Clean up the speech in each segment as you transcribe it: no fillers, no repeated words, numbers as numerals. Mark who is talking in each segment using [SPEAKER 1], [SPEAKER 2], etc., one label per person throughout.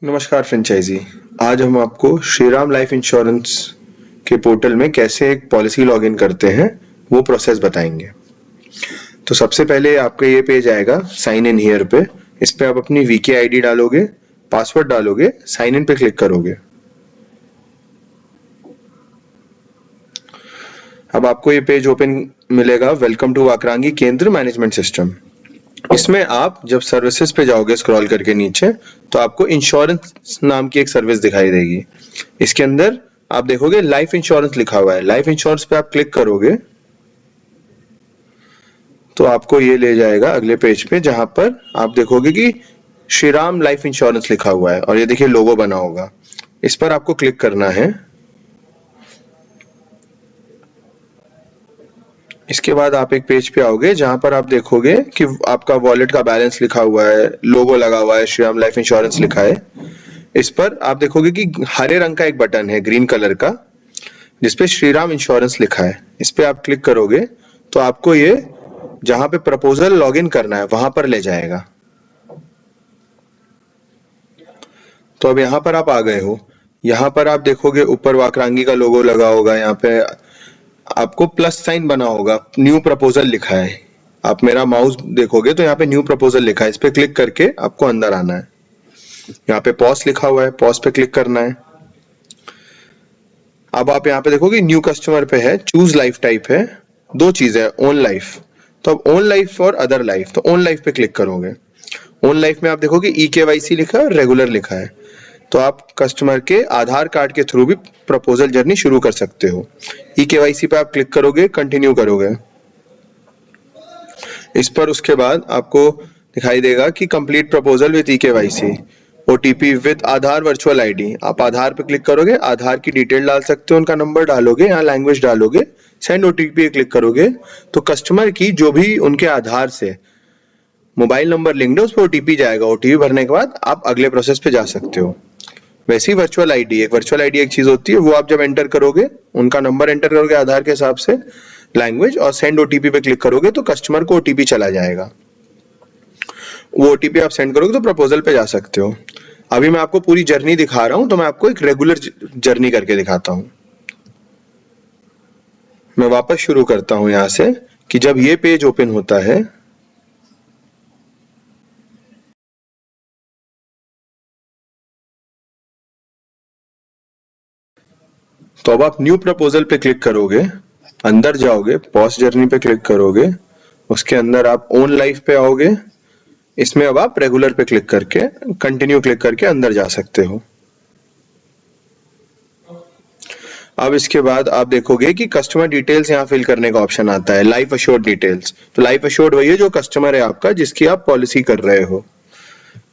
[SPEAKER 1] नमस्कार फ्रेंचाइजी। आज हम आपको श्रीराम लाइफ इंश्योरेंस के पोर्टल में कैसे एक पॉलिसी लॉगिन करते हैं वो प्रोसेस बताएंगे। तो सबसे पहले आपका ये पेज आएगा साइन इन हियर पे। इस पे आप अपनी वीके आईडी डालोगे, पासवर्ड डालोगे, साइन इन पे क्लिक करोगे। अब आपको ये पेज ओपन मिलेगा, वेलकम टू वाकरांगी केंद्र मैनेजमेंट सिस्टम। इसमें आप जब सर्विसेज पे जाओगे स्क्रॉल करके नीचे तो आपको इंश्योरेंस नाम की एक सर्विस दिखाई देगी। इसके अंदर आप देखोगे लाइफ इंश्योरेंस लिखा हुआ है। लाइफ इंश्योरेंस पे आप क्लिक करोगे तो आपको ये ले जाएगा अगले पेज पे, जहां पर आप देखोगे कि श्रीराम लाइफ इंश्योरेंस लिखा हुआ है और ये देखिए लोगो बना होगा। इस पर आपको क्लिक करना है। इसके बाद आप एक पेज पे आओगे जहां पर आप देखोगे कि आपका वॉलेट का बैलेंस लिखा हुआ है, लोगो लगा हुआ है, श्रीराम लाइफ इंश्योरेंस लिखा है। इस पर आप देखोगे कि हरे रंग का एक बटन है ग्रीन कलर का, जिसपे श्रीराम इंश्योरेंस लिखा है। इस पे आप क्लिक करोगे तो आपको ये जहां पे प्रपोजल लॉगिन करना है वहां पर ले जाएगा। तो अब यहाँ पर आप आ गए हो। यहाँ पर आप देखोगे ऊपर वाकरांगी का लोगो लगा होगा, यहाँ पे आपको प्लस साइन बना होगा, न्यू प्रपोजल लिखा है। आप मेरा माउस देखोगे तो यहाँ पे न्यू प्रपोजल लिखा है। इस पे क्लिक करके आपको अंदर आना है। यहाँ पे पॉज लिखा हुआ है, पॉज पे क्लिक करना है। अब आप यहाँ पे देखोगे न्यू कस्टमर पे है, चूज लाइफ टाइप है, दो चीजें है, ओन लाइफ। तो अब ओन लाइफ और अदर लाइफ, तो ओन लाइफ पे क्लिक करोगे। ओन लाइफ में आप देखोगे EKYC लिखा है और रेगुलर लिखा है। तो आप कस्टमर के आधार कार्ड के थ्रू भी प्रपोजल जर्नी शुरू कर सकते हो। EKYC पे आप क्लिक करोगे, कंटिन्यू करोगे। इस पर उसके बाद आपको दिखाई देगा कि complete proposal with EKYC, OTP with Aadhaar virtual ID. आप आधार पे क्लिक करोगे, आधार की डिटेल डाल सकते हो, उनका नंबर डालोगे, यहाँ लैंग्वेज डालोगे, सेंड OTP पे क्लिक करोगे तो कस्टमर की जो भी उनके आधार से मोबाइल नंबर लिंक्ड है उस पर OTP जाएगा। OTP भरने के बाद आप अगले प्रोसेस पे जा सकते हो। वैसे ही वर्चुअल आईडी एक चीज होती है, वो आप जब एंटर करोगे, उनका नंबर एंटर करोगे आधार के हिसाब से, लैंग्वेज और सेंड OTP पे क्लिक करोगे तो कस्टमर को OTP चला जाएगा। वो OTP आप सेंड करोगे तो प्रपोजल पे जा सकते हो। अभी मैं आपको पूरी जर्नी दिखा रहा हूं, तो मैं आपको एक रेगुलर जर्नी करके दिखाता हूं। मैं वापस शुरू करता हूं यहां से कि जब ये पेज ओपन होता है तो अब आप न्यू प्रपोजल पे क्लिक करोगे, अंदर जाओगे, पॉज जर्नी पे क्लिक करोगे, उसके अंदर आप ओन लाइफ पे आओगे। इसमें अब आप रेगुलर पे क्लिक करके, कंटिन्यू क्लिक करके अंदर जा सकते हो। अब इसके बाद आप देखोगे कि कस्टमर डिटेल्स यहाँ फिल करने का ऑप्शन आता है, लाइफ अश्योर्ड डिटेल्स। तो लाइफ अश्योर्ड वही है जो कस्टमर है आपका, जिसकी आप पॉलिसी कर रहे हो।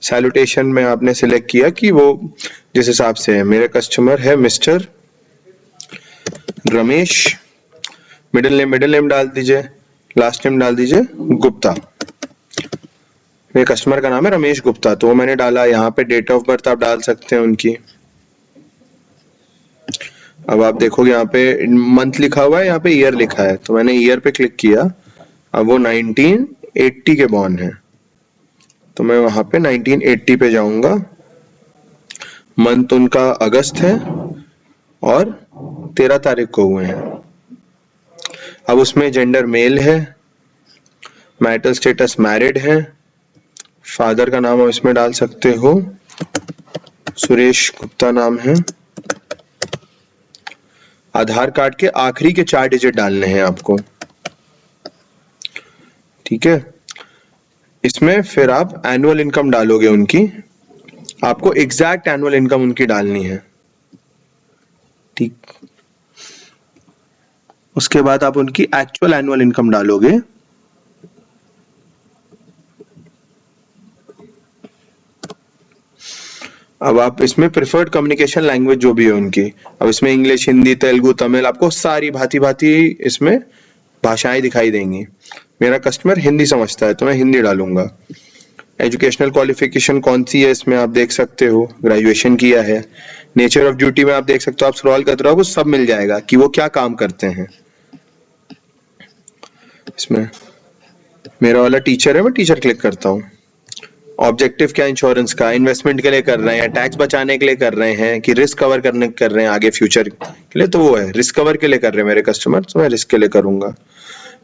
[SPEAKER 1] सैल्यूटेशन में आपने सिलेक्ट किया कि वो जिस हिसाब से है। मेरे कस्टमर है मिस्टर रमेश, मिडिल नेम डाल दीजिए, लास्ट नेम डाल दीजिए गुप्ता। मेरे कस्टमर का नाम है रमेश गुप्ता, तो मैंने डाला। यहाँ पे डेट ऑफ बर्थ आप डाल सकते हैं उनकी। अब आप देखोगे यहाँ पे मंथ लिखा हुआ है, यहाँ पे ईयर लिखा है, तो मैंने ईयर पे क्लिक किया। अब वो 1980 के बॉर्न है, तो मैं वहां पे 1980 पे जाऊंगा। मंथ उनका अगस्त है और 13 तारीख को हुए हैं। अब उसमें जेंडर मेल है, मैरिटल स्टेटस मैरिड है, फादर का नाम आप इसमें डाल सकते हो, सुरेश गुप्ता नाम है। आधार कार्ड के आखिरी के 4 डिजिट डालने हैं आपको, ठीक है। इसमें फिर आप एनुअल इनकम डालोगे उनकी, आपको एग्जैक्ट एनुअल इनकम उनकी डालनी है, ठीक। उसके बाद आप उनकी एक्चुअल एनुअल इनकम डालोगे। अब आप इसमें प्रेफर्ड कम्युनिकेशन लैंग्वेज जो भी है उनकी, अब इसमें इंग्लिश, हिंदी, तेलुगु, तमिल, आपको सारी भांति इसमें भाषाएं दिखाई देंगी। मेरा कस्टमर हिंदी समझता है तो मैं हिंदी डालूंगा। एजुकेशनल क्वालिफिकेशन कौन सी है इसमें आप देख सकते हो, ग्रेजुएशन किया है। नेचर ऑफ ड्यूटी में आप देख सकते हो, आप स्क्रॉल करते रहो सब मिल जाएगा कि वो क्या काम करते हैं। इसमें मेरा वाला टीचर है, मैं टीचर क्लिक करता हूँ। ऑब्जेक्टिव क्या इंश्योरेंस का, इन्वेस्टमेंट के लिए कर रहे हैं, टैक्स बचाने के लिए कर रहे हैं, कि रिस्क कवर करने कर रहे हैं आगे फ्यूचर के लिए, तो वो है रिस्क कवर के लिए कर रहे हैं मेरे कस्टमर, तो मैं रिस्क के लिए करूंगा।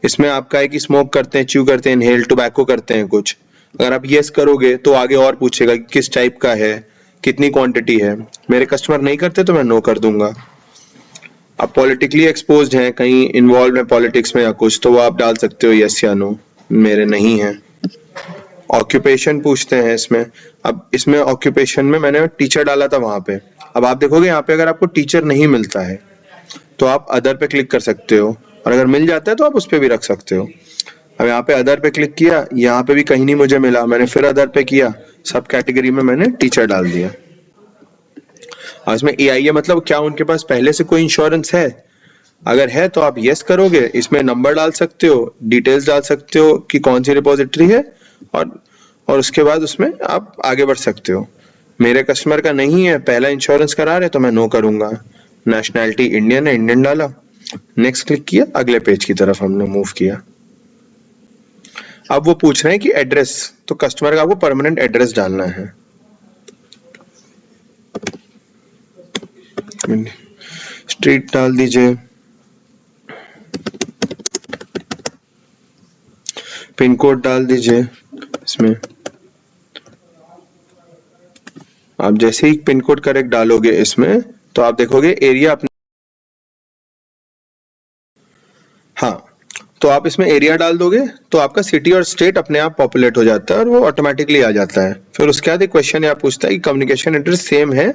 [SPEAKER 1] इसमें आपका है कि स्मोक करते हैं, च्यू करते हैं, इनहेल टोबैको करते हैं कुछ, अगर आप यस करोगे तो आगे और पूछेगा कि किस टाइप का है, कितनी क्वांटिटी है। मेरे कस्टमर नहीं करते तो मैं नो कर दूंगा। आप पॉलिटिकली एक्सपोज्ड हैं, कहीं इन्वॉल्व है पॉलिटिक्स में या कुछ, तो वो आप डाल सकते हो यस या नो, मेरे नहीं है। ऑक्यूपेशन पूछते हैं इसमें, अब इसमें ऑक्यूपेशन में मैंने टीचर डाला था वहां पे, अब आप देखोगे यहाँ पे अगर आपको टीचर नहीं मिलता है तो आप अदर पे क्लिक कर सकते हो, और अगर मिल जाता है तो आप उस पे भी रख सकते हो। अब यहाँ पे अदर पे क्लिक किया, यहाँ पे भी कहीं नहीं मुझे मिला, मैंने फिर अदर पे किया, सब कैटेगरी में मैंने टीचर डाल दिया। और इसमें AIA मतलब क्या उनके पास पहले से कोई इंश्योरेंस है, अगर है तो आप यस करोगे, इसमें नंबर डाल सकते हो, डिटेल्स डाल सकते हो कि कौन सी रिपोजिटरी है, और उसके बाद उसमें आप आगे बढ़ सकते हो। मेरे कस्टमर का नहीं है, पहला इंश्योरेंस करा रहे, तो मैं नो करूंगा। नेशनैलिटी इंडियन है, इंडियन डाला, नेक्स्ट क्लिक किया, अगले पेज की तरफ हमने मूव किया। अब वो पूछ रहे हैं कि एड्रेस, तो कस्टमर का आपको परमानेंट एड्रेस डालना है। स्ट्रीट डाल दीजिए, पिन कोड डाल दीजिए। इसमें आप जैसे ही पिन कोड करेक्ट डालोगे इसमें, तो आप देखोगे एरिया अपने, हाँ, तो आप इसमें एरिया डाल दोगे तो आपका सिटी और स्टेट अपने आप पॉपुलेट हो जाता है और वो ऑटोमेटिकली आ जाता है। फिर उसके बाद एक क्वेश्चन यहाँ पूछता है कि कम्युनिकेशन एड्रेस सेम है